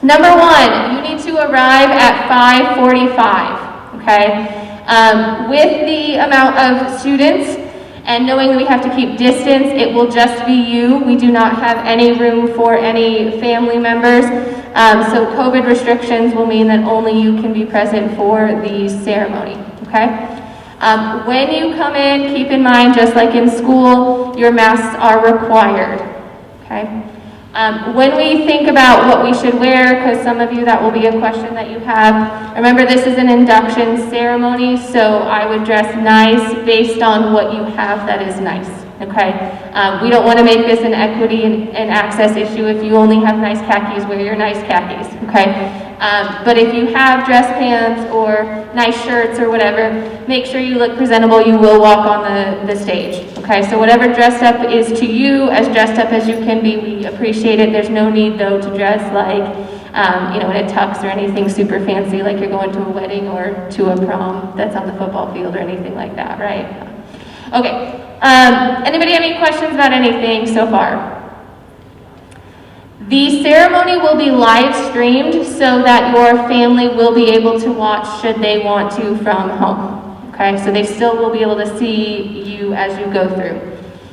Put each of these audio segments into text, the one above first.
Number one, you need to arrive at 5:45, okay? With the amount of students and knowing that we have to keep distance, it will just be you. We do not have any room for any family members. So COVID restrictions will mean that only you can be present for the ceremony, okay? When you come in, keep in mind, just like in school, your masks are required, okay? When we think about what we should wear, because some of you, that will be a question that you have, remember this is an induction ceremony, so I would dress nice based on what you have that is nice, okay? We don't want to make this an equity and access issue. If you only have nice khakis, wear your nice khakis, okay? But if you have dress pants or nice shirts or whatever, make sure you look presentable. You will walk on the stage, okay? So whatever dressed up is to you, as dressed up as you can be, we appreciate it. There's no need, though, to dress like, in a tux or anything super fancy, like you're going to a wedding or to a prom that's on the football field or anything like that, right? Okay. Anybody have any questions about anything so far? The ceremony will be live streamed so that your family will be able to watch should they want to from home. Okay, so they still will be able to see you as you go through.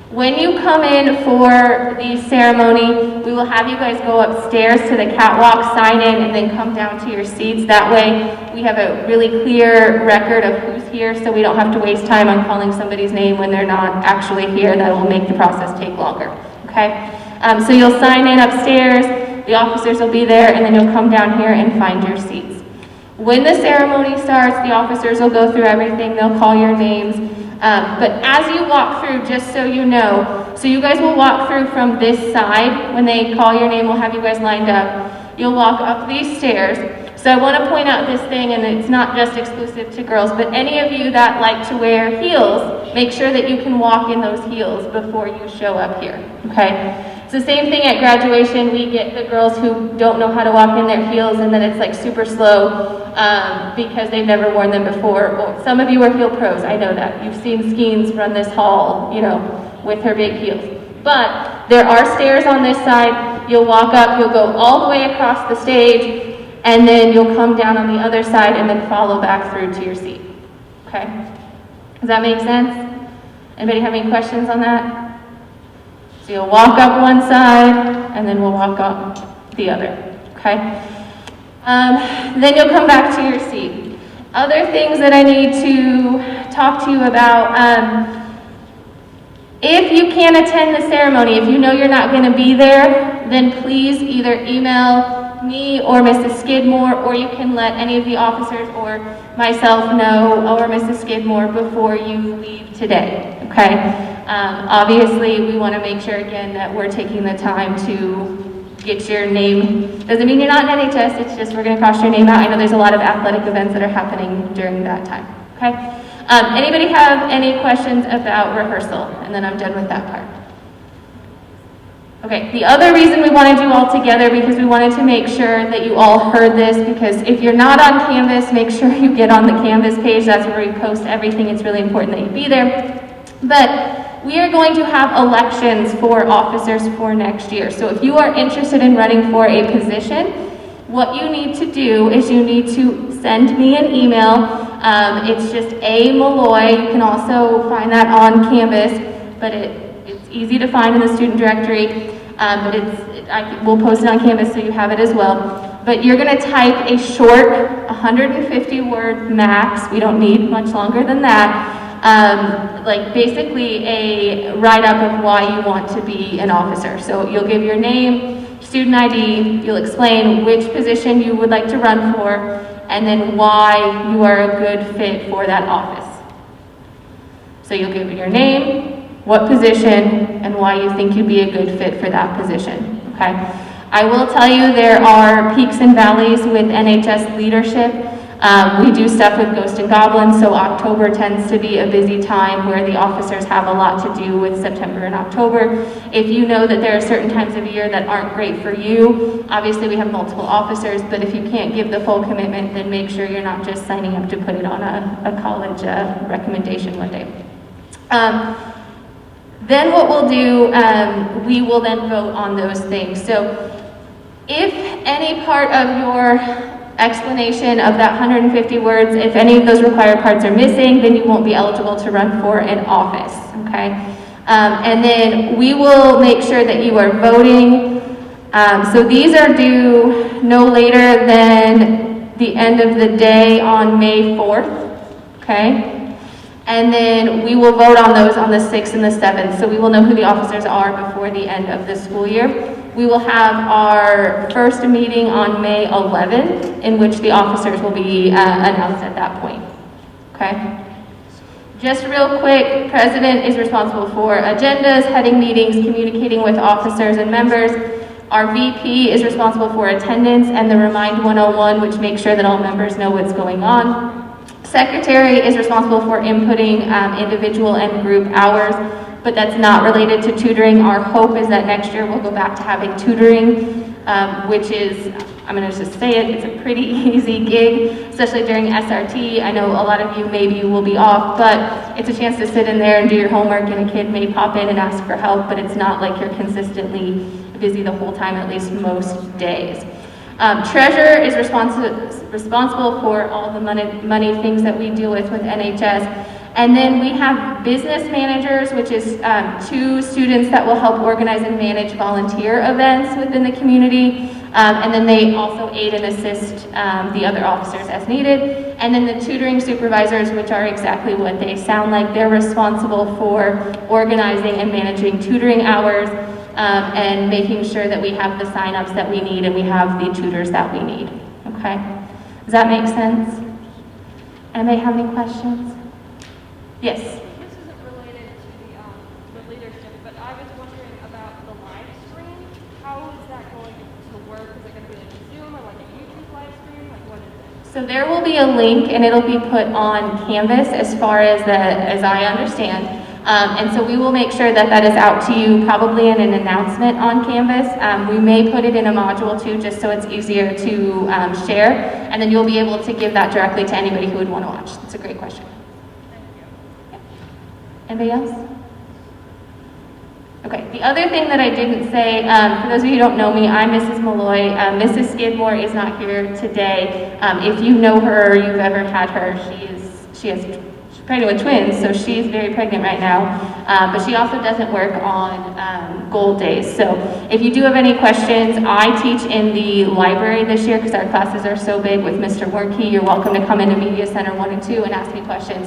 When you come in for the ceremony, we will have you guys go upstairs to the catwalk, sign in, and then come down to your seats. That way we have a really clear record of who's here, so we don't have to waste time on calling somebody's name when they're not actually here. That will make the process take longer. Okay? So you'll sign in upstairs, the officers will be there, and then you'll come down here and find your seats. When the ceremony starts, the officers will go through everything, they'll call your names. But as you walk through, just so you know, so you guys will walk through from this side. When they call your name, we'll have you guys lined up. You'll walk up these stairs. So I want to point out this thing, and it's not just exclusive to girls, but any of you that like to wear heels, make sure that you can walk in those heels before you show up here, okay? It's the same thing at graduation. We get the girls who don't know how to walk in their heels, and then it's like super slow because they've never worn them before. Well, some of you are heel pros, I know that. You've seen Skeens run this hall, with her big heels. But there are stairs on this side. You'll walk up, you'll go all the way across the stage, and then you'll come down on the other side and then follow back through to your seat. Okay? Does that make sense? Anybody have any questions on that? So you'll walk up one side, and then we'll walk up the other, okay? Then you'll come back to your seat. Other things that I need to talk to you about, if you can't attend the ceremony, if you know you're not gonna be there, then please either email me or Mrs. Skidmore, or you can let any of the officers or myself know, or Mrs. Skidmore, before you leave today, okay? Obviously, we want to make sure, again, that we're taking the time to get your name. Doesn't mean you're not in NHS, it's just we're going to cross your name out. I know there's a lot of athletic events that are happening during that time, okay? Anybody have any questions about rehearsal? And then I'm done with that part. Okay, the other reason we want to do all together, because we wanted to make sure that you all heard this, because if you're not on Canvas, make sure you get on the Canvas page. That's where we post everything. It's really important that you be there. But we are going to have elections for officers for next year. So if you are interested in running for a position, what you need to do is you need to send me an email. It's just A. Malloy. You can also find that on Canvas, but it's easy to find in the student directory. We'll post it on Canvas so you have it as well. But you're going to type a short 150-word max. We don't need much longer than that. Like basically a write-up of why you want to be an officer. So you'll give your name, student ID, you'll explain which position you would like to run for, and then why you are a good fit for that office. So you'll give your name, what position, and why you think you'd be a good fit for that position, okay? I will tell you there are peaks and valleys with NHS leadership. We do stuff with Ghost and Goblins, so October tends to be a busy time where the officers have a lot to do with September and October. If you know that there are certain times of year that aren't great for you, obviously we have multiple officers, but if you can't give the full commitment, then make sure you're not just signing up to put it on a college recommendation one day. Then what we'll do, we will then vote on those things. So If any part of your explanation of that 150 words, if any of those required parts are missing, then you won't be eligible to run for an office, okay? And then we will make sure that you are voting. So these are due no later than the end of the day on May 4th, okay? And then we will vote on those on the 6th and the 7th, so we will know who the officers are before the end of the school year. We will have our first meeting on May 11th, in which the officers will be announced at that point, okay? Just real quick, President is responsible for agendas, heading meetings, communicating with officers and members. Our VP is responsible for attendance and the Remind 101, which makes sure that all members know what's going on. Secretary is responsible for inputting individual and group hours, but that's not related to tutoring. Our hope is that next year we'll go back to having tutoring, which is, I'm gonna just say it, it's a pretty easy gig, especially during SRT. I know a lot of you maybe will be off, but it's a chance to sit in there and do your homework, and a kid may pop in and ask for help, but it's not like you're consistently busy the whole time, at least most days. Treasurer is responsible for all the money things that we deal with NHS. And then we have business managers, which is 2 students that will help organize and manage volunteer events within the community. And then they also aid and assist the other officers as needed. And then the tutoring supervisors, which are exactly what they sound like. They're responsible for organizing and managing tutoring hours, and making sure that we have the sign-ups that we need and we have the tutors that we need, okay? Does that make sense? Anybody have any questions? Yes? This isn't related to the leadership, but I was wondering about the live stream. How is that going to work? Is it going to be like a Zoom or like a YouTube live stream? Like what is it? So there will be a link and it'll be put on Canvas as far as I understand. And so we will make sure that that is out to you probably in an announcement on Canvas. We may put it in a module too, just so it's easier to share. And then you'll be able to give that directly to anybody who would want to watch. That's a great question. Thank you. Anybody else? Okay, the other thing that I didn't say, for those of you who don't know me, I'm Mrs. Malloy. Mrs. Skidmore is not here today. If you know her or you've ever had her, she's pregnant with twins, so she's very pregnant right now, but she also doesn't work on gold days. So if you do have any questions, I teach in the library this year because our classes are so big with Mr. Workey. You're welcome to come into Media Center 1 and 2 and ask me questions.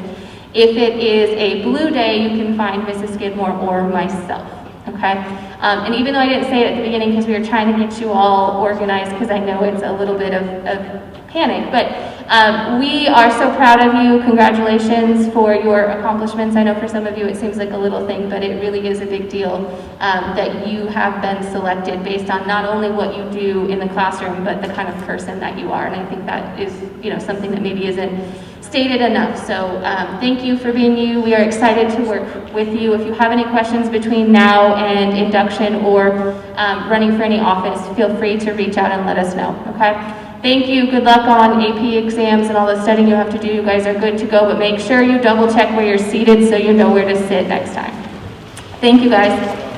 If it is a blue day, you can find Mrs. Skidmore or myself, okay? And even though I didn't say it at the beginning because we were trying to get you all organized, because I know it's a little bit of panic, but we are so proud of you. Congratulations for your accomplishments. I know for some of you it seems like a little thing, but it really is a big deal that you have been selected based on not only what you do in the classroom, but the kind of person that you are. And I think that is, something that maybe isn't stated enough. So thank you for being you. We are excited to work with you. If you have any questions between now and induction or running for any office, feel free to reach out and let us know, okay? Thank you. Good luck on AP exams and all the studying you have to do. You guys are good to go, but make sure you double check where you're seated so you know where to sit next time. Thank you, guys.